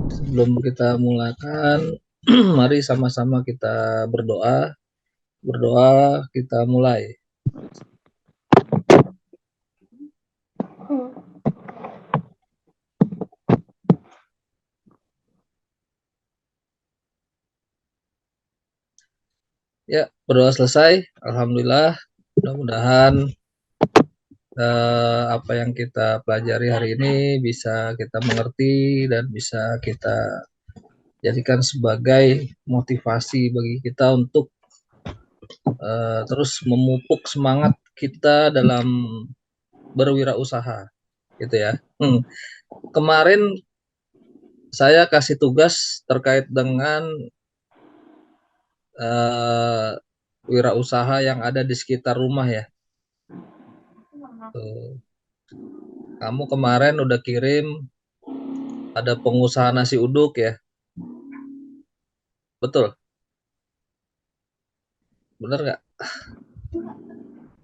Sebelum kita mulakan, mari sama-sama kita berdoa. Berdoa, kita mulai. Ya, berdoa selesai. Alhamdulillah. Mudah-mudahan apa yang kita pelajari hari ini bisa kita mengerti dan bisa kita jadikan sebagai motivasi bagi kita untuk terus memupuk semangat kita dalam berwirausaha, gitu ya. Kemarin saya kasih tugas terkait dengan wirausaha yang ada di sekitar rumah ya. Tuh. Kamu kemarin udah kirim ada pengusaha nasi uduk ya, betul? Bener nggak?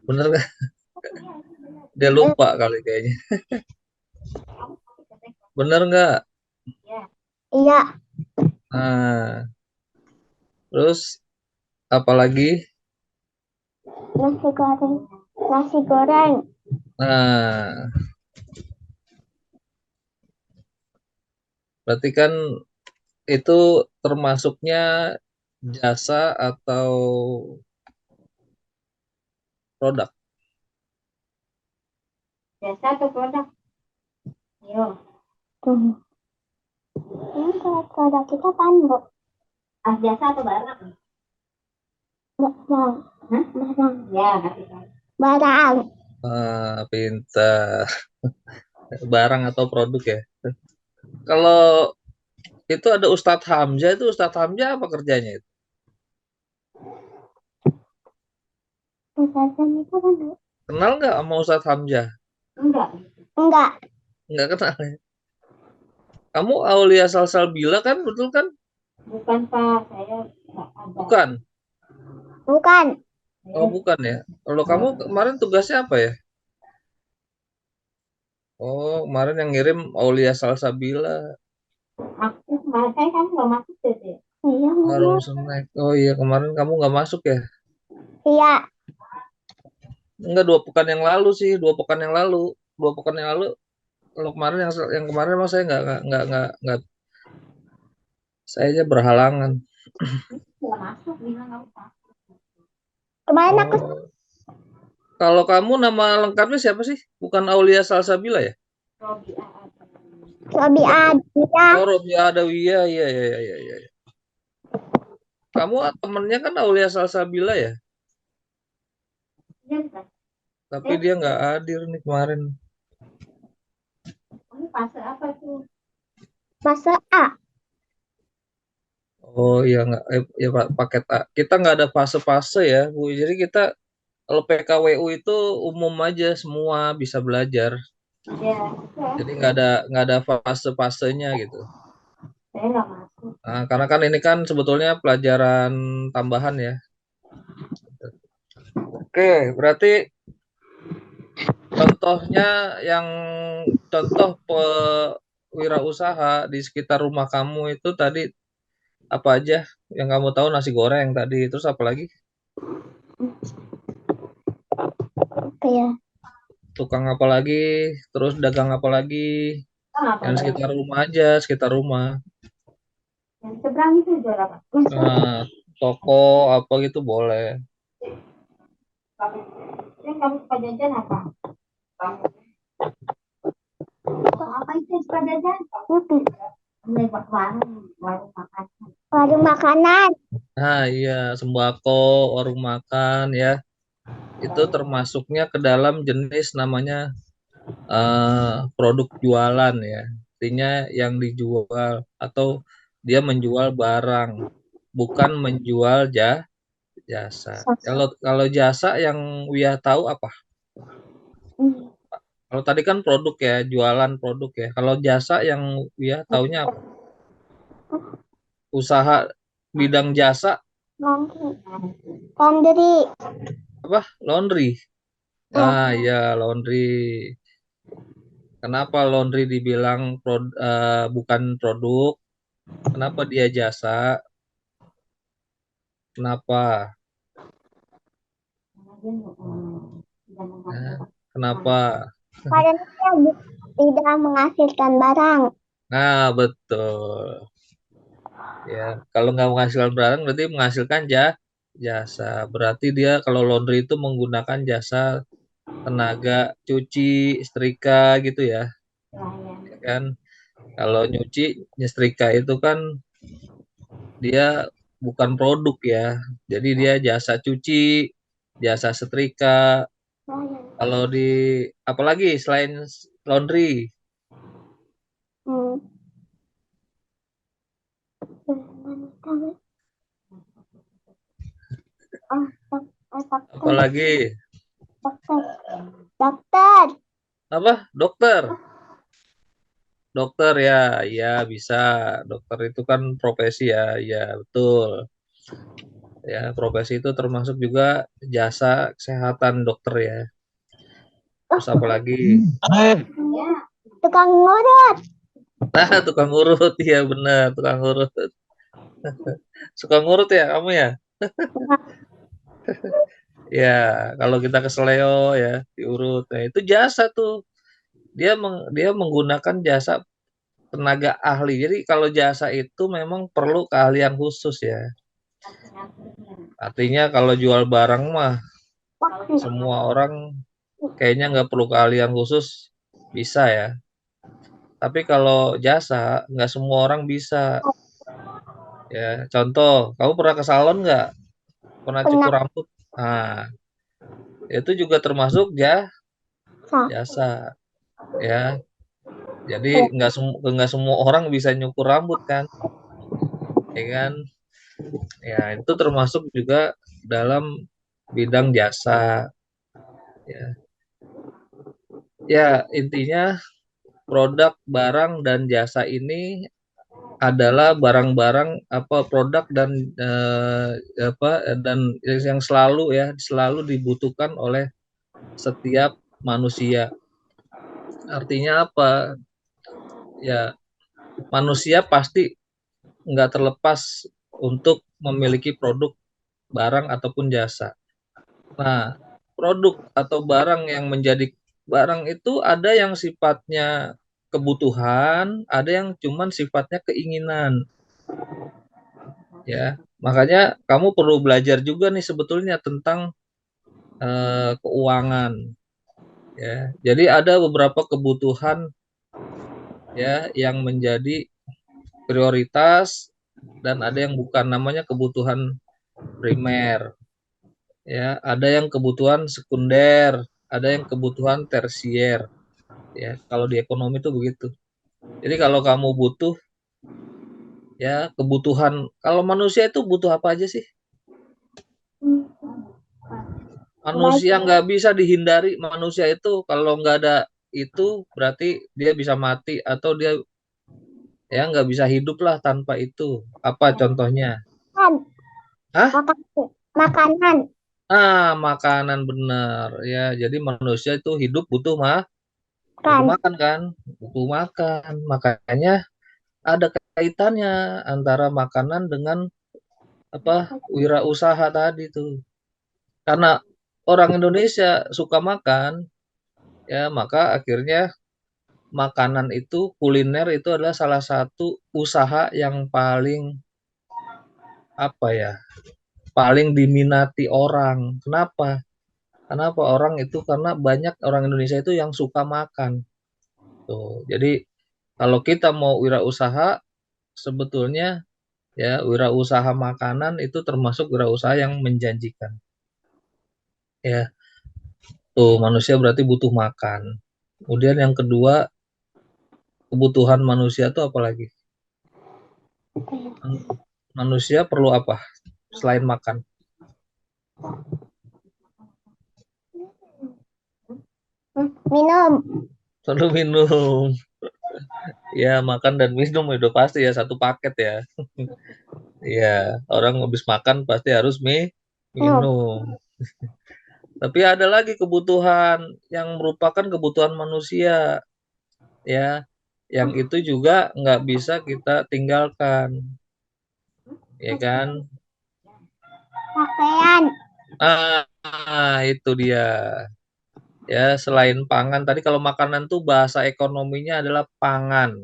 Bener nggak? Dia lupa kali kayaknya. Bener nggak? Iya. Nah, terus apalagi? Nasi goreng. Nasi goreng. Nah, berarti kan itu termasuknya jasa atau produk? Jasa atau produk? Iya. Ini kalau produk kita kan jasa atau barang? Barang. Hah? Barang. Ya, barang. Pintar. Barang atau produk ya. Kalau itu ada Ustadz Hamzah, itu Ustadz Hamzah apa kerjanya itu? Jajan itu kan Kenal nggak sama Ustadz Hamzah? enggak. Enggak. Nggak kenal ya? Kamu Aulia Salsabila kan, betul kan? Bukan Pak, saya enggak ada. Bukan. Bukan. Oh, bukan ya. Kalau kamu kemarin tugasnya apa ya? Oh, kemarin yang ngirim Aulia Salsabila. Aku kemarin saya kan nggak masuk deh. Iya, Warung Mama. Snack. Oh iya, kemarin kamu nggak masuk ya? Iya. Enggak, 2 pekan yang lalu sih, 2 pekan yang lalu. 2 pekan yang lalu. Kalau kemarin yang kemarin emang saya nggak, saya aja berhalangan. Nggak masuk, bilang nggak usah. Kemarin aku Oh, kalau kamu nama lengkapnya siapa sih? Bukan Aulia Salsabila ya? Robi Aditya. Oh, Robi Adawiyah, iya, iya, iya, iya, iya. Kamu temennya kan Aulia Salsabila ya? Iya, bukan. Tapi dia nggak hadir nih kemarin. Kamu fase apa tuh? Fase A. Oh iya nggak, ya paket A. Kita nggak ada fase-fase ya, Bu. Jadi kita kalau PKWU itu umum aja, semua bisa belajar. Iya. Jadi nggak ada fase-fasenya gitu. Saya nggak masuk. Nah, karena kan ini kan sebetulnya pelajaran tambahan ya. Oke, berarti contohnya yang contoh wirausaha di sekitar rumah kamu itu tadi apa aja yang kamu tahu? Nasi goreng tadi, terus apa lagi? Oke ya. Tukang apa lagi? Terus dagang apa lagi? Yang sekitar rumah aja, sekitar rumah. Yang seberang itu jual apa? Nah, toko apa gitu boleh. Yang kamu suka jajan apa? Apa itu yang suka jajan? Warung makan. Warung makanan. Nah, iya, sembako, warung makan ya. Itu termasuknya ke dalam jenis namanya produk jualan ya. Artinya yang dijual atau dia menjual barang, bukan menjual jasa. Kalau kalau jasa yang Wia tahu apa? Kalau tadi kan produk ya, jualan produk ya. Kalau jasa yang Wia taunya apa? Usaha bidang jasa Laundry. apa? Laundry. Ah ya, laundry. Kenapa laundry dibilang bukan produk? Kenapa dia jasa? Kenapa? Nah, kenapa? Karena dia tidak menghasilkan barang. Nah, betul. Ya, kalau nggak menghasilkan barang berarti menghasilkan jasa. Berarti dia kalau laundry itu menggunakan jasa tenaga cuci, setrika gitu ya. Ya kan? Kalau nyuci, nyetrika itu kan dia bukan produk ya. Jadi dia jasa cuci, jasa setrika. Kalau di apalagi selain laundry, Hmm. Oh, dokter, apalagi dokter, dokter. apa? Dokter. Dokter ya, ya bisa. Dokter itu kan profesi ya, ya betul. Ya, profesi itu termasuk juga jasa kesehatan dokter ya. Terus apa lagi? Tukang ngurut. Nah, tukang urut, ya benar, tukang urut. Suka ngurut ya kamu ya? Ya, kalau kita ke Seleo ya, diurut. Nah, itu jasa tuh. Dia menggunakan jasa tenaga ahli. Jadi kalau jasa itu memang perlu keahlian khusus ya. Artinya kalau jual barang mah semua orang kayaknya nggak perlu keahlian khusus bisa ya. Tapi kalau jasa nggak semua orang bisa. Ya, contoh, kamu pernah ke salon nggak? Pernah Pernah cukur rambut? Nah, itu juga termasuk sah. jasa ya. Jadi nggak semua orang bisa nyukur rambut kan, ya kan? Ya itu termasuk juga dalam bidang jasa. Ya, ya intinya produk, barang dan jasa ini adalah barang-barang apa produk dan apa dan yang selalu dibutuhkan oleh setiap manusia. Artinya apa? Ya manusia pasti nggak terlepas untuk memiliki produk, barang ataupun jasa. Nah, produk atau barang yang menjadi barang itu ada yang sifatnya kebutuhan, ada yang cuman sifatnya keinginan, ya. Makanya kamu perlu belajar juga nih sebetulnya tentang keuangan, ya. Jadi ada beberapa kebutuhan ya yang menjadi prioritas dan ada yang bukan namanya kebutuhan primer, ya. Ada yang kebutuhan sekunder, ada yang kebutuhan tersier. Ya kalau di ekonomi itu begitu. Jadi kalau kamu butuh ya kebutuhan, kalau manusia itu butuh apa aja sih? Manusia Baju. nggak bisa dihindari, manusia itu kalau nggak ada itu berarti dia bisa mati atau dia ya nggak bisa hidup lah tanpa itu. Apa contohnya? Kan, Hah? makan, makanan. Makanan benar ya. Jadi manusia itu hidup butuh Kan, makan kan, butuh makan. Makanya ada kaitannya antara makanan dengan apa wirausaha tadi tuh. Karena orang Indonesia suka makan, ya maka akhirnya makanan itu kuliner itu adalah salah satu usaha yang paling apa ya, paling diminati orang. Kenapa? Kenapa orang itu karena banyak orang Indonesia itu yang suka makan. Tuh. Jadi kalau kita mau wirausaha sebetulnya ya wirausaha makanan itu termasuk wirausaha yang menjanjikan. Ya, tuh manusia berarti butuh makan. Kemudian yang kedua, kebutuhan manusia itu apa lagi? Manusia perlu apa selain makan? minum. Perlu minum. Ya, makan dan minum itu pasti ya satu paket ya. Ya, orang habis makan pasti harus Minum. minum. Tapi ada lagi kebutuhan yang merupakan kebutuhan manusia, ya, yang itu juga nggak bisa kita tinggalkan, ya kan? Pakaian. Itu dia. Ya, selain pangan tadi kalau makanan tuh bahasa ekonominya adalah pangan.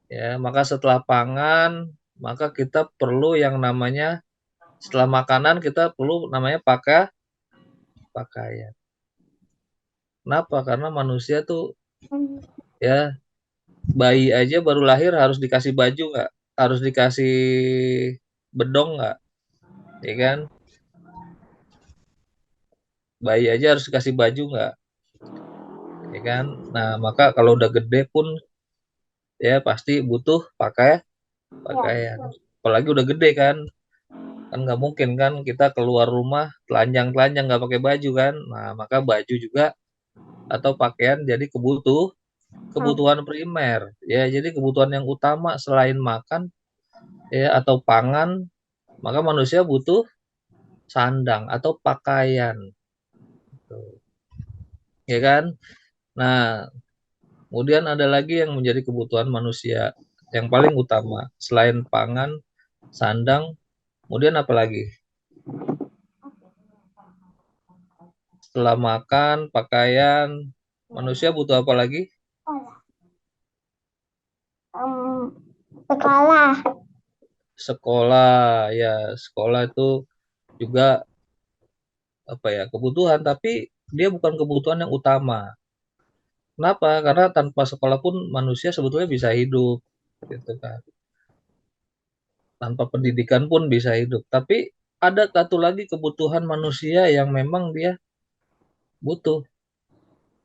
Ya, maka setelah pangan, maka kita perlu yang namanya setelah makanan kita perlu namanya pakaian. Kenapa? Karena manusia tuh ya bayi aja baru lahir harus dikasih baju nggak? Harus dikasih bedong nggak? Ya kan? Bayi aja harus dikasih baju nggak? Ya kan? Nah, maka kalau udah gede pun ya pasti butuh pakaian. Apalagi udah gede kan? Kan nggak mungkin kan kita keluar rumah telanjang-telanjang nggak pakai baju kan? Nah, maka baju juga atau pakaian jadi kebutuhan primer. Ya, jadi kebutuhan yang utama selain makan ya atau pangan, maka manusia butuh sandang atau pakaian. Tuh. Ya kan? Nah, kemudian ada lagi yang menjadi kebutuhan manusia yang paling utama selain pangan, sandang, kemudian apa lagi? Setelah makan, pakaian, manusia butuh apa lagi? Sekolah. Sekolah. Ya, sekolah itu juga apa ya, kebutuhan, tapi dia bukan kebutuhan yang utama. Kenapa? Karena tanpa sekolah pun manusia sebetulnya bisa hidup, gitu kan. Tanpa pendidikan pun bisa hidup. Tapi ada satu lagi kebutuhan manusia yang memang dia butuh.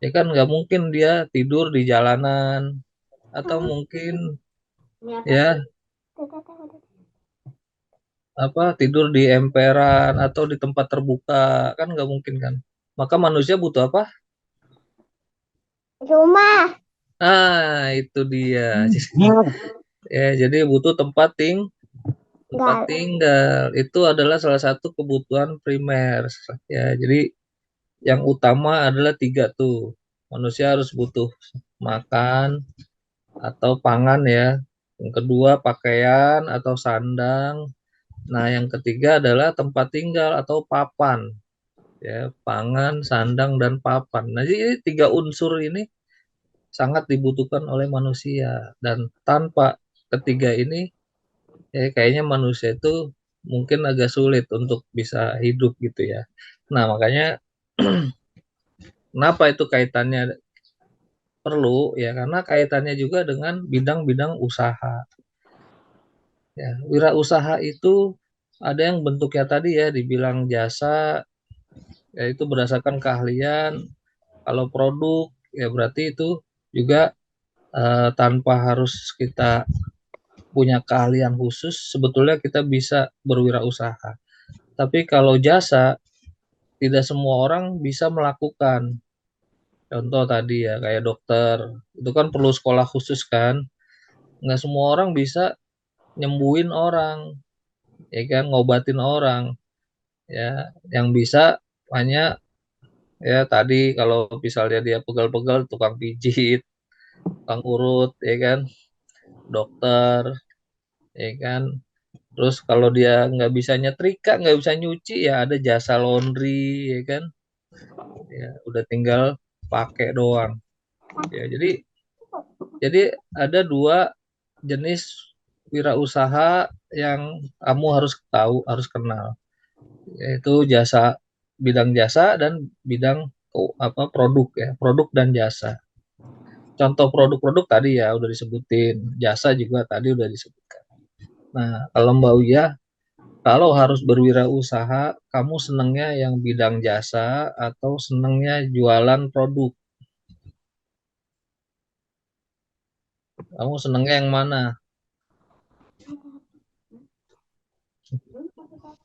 Ya kan nggak mungkin dia tidur di jalanan atau mungkin ya apa tidur di emperan atau di tempat terbuka kan nggak mungkin kan. Maka manusia butuh apa? Rumah. Itu dia. Jadi butuh tempat tinggal. Itu adalah salah satu kebutuhan primer. Ya, jadi yang utama adalah 3 tuh. Manusia harus butuh makan atau pangan ya. Yang kedua pakaian atau sandang. Nah, yang ketiga adalah tempat tinggal atau papan. Ya, pangan, sandang, dan papan. Nah, jadi 3 unsur ini sangat dibutuhkan oleh manusia. Dan tanpa ketiga ini, ya kayaknya manusia itu mungkin agak sulit untuk bisa hidup gitu ya. Nah, makanya kenapa itu kaitannya perlu ya karena kaitannya juga dengan bidang-bidang usaha. Ya, wirausaha itu ada yang bentuknya tadi ya dibilang jasa, yaitu berdasarkan keahlian. Kalau produk ya berarti itu juga tanpa harus kita punya keahlian khusus, sebetulnya kita bisa berwirausaha. Tapi kalau jasa, tidak semua orang bisa melakukan. Contoh tadi ya kayak dokter, itu kan perlu sekolah khusus kan. Nggak semua orang bisa nyembuhin orang, ya kan, ngobatin orang. Ya, yang bisa hanya ya tadi kalau misalnya dia pegal-pegal tukang pijit, tukang urut, ya kan, dokter, ya kan. Terus kalau dia nggak bisa nyetrika, nggak bisa nyuci, ya ada jasa laundry, ya kan. Ya, udah tinggal pakai doang. Ya, jadi ada 2 jenis wirausaha yang kamu harus tahu, harus kenal, yaitu bidang jasa dan bidang produk ya, produk dan jasa. Contoh produk-produk tadi ya udah disebutin, jasa juga tadi udah disebutkan. Nah, kalau Mbak Uya, kalau harus berwirausaha, kamu senangnya yang bidang jasa atau senangnya jualan produk? Kamu senangnya yang mana?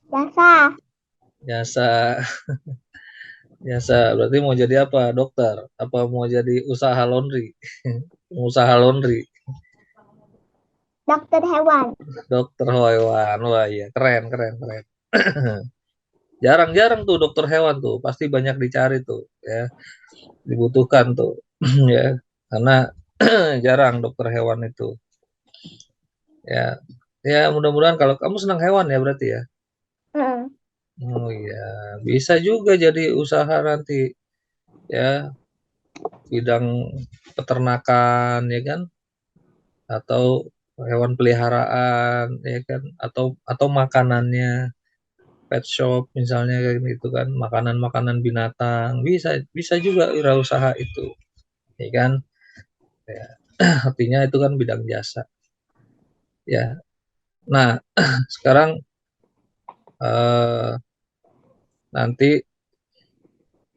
Jasa. Jasa. Jasa. Berarti mau jadi apa? Dokter? Apa mau jadi usaha laundry? Usaha laundry. Dokter hewan. Dokter hewan. Wah iya, keren, keren, keren. Jarang-jarang tuh dokter hewan tuh, pasti banyak dicari tuh ya, dibutuhkan tuh ya. Karena jarang dokter hewan itu. Ya, ya mudah-mudahan kalau kamu senang hewan ya berarti ya. Oh iya, bisa juga jadi usaha nanti ya, bidang peternakan ya kan, atau hewan peliharaan ya kan, atau makanannya, pet shop misalnya kayak gitu kan, makanan-makanan binatang, bisa bisa juga wirausaha itu, ya kan. Ya, artinya itu kan bidang jasa. Ya. Nah, sekarang nanti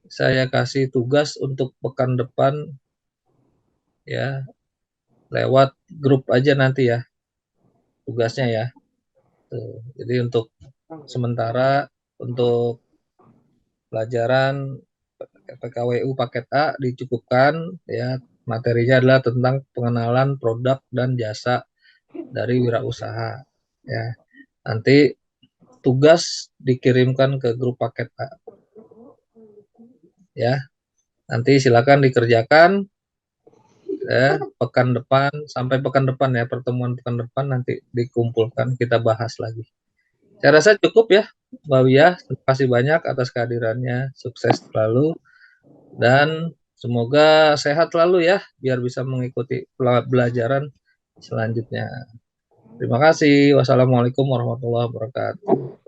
saya kasih tugas untuk pekan depan ya, lewat grup aja nanti ya tugasnya ya. Tuh. Jadi untuk sementara untuk pelajaran PKWU paket A dicukupkan ya, materinya adalah tentang pengenalan produk dan jasa dari wirausaha ya. Nanti tugas dikirimkan ke grup paket A ya. Nanti silakan dikerjakan ya, pekan depan sampai pekan depan ya, pertemuan pekan depan nanti dikumpulkan kita bahas lagi. Saya rasa cukup ya Mbak Wiyah. Terima kasih banyak atas kehadirannya. Sukses selalu dan semoga sehat selalu ya biar bisa mengikuti pelajaran selanjutnya. Terima kasih. Wassalamualaikum warahmatullahi wabarakatuh.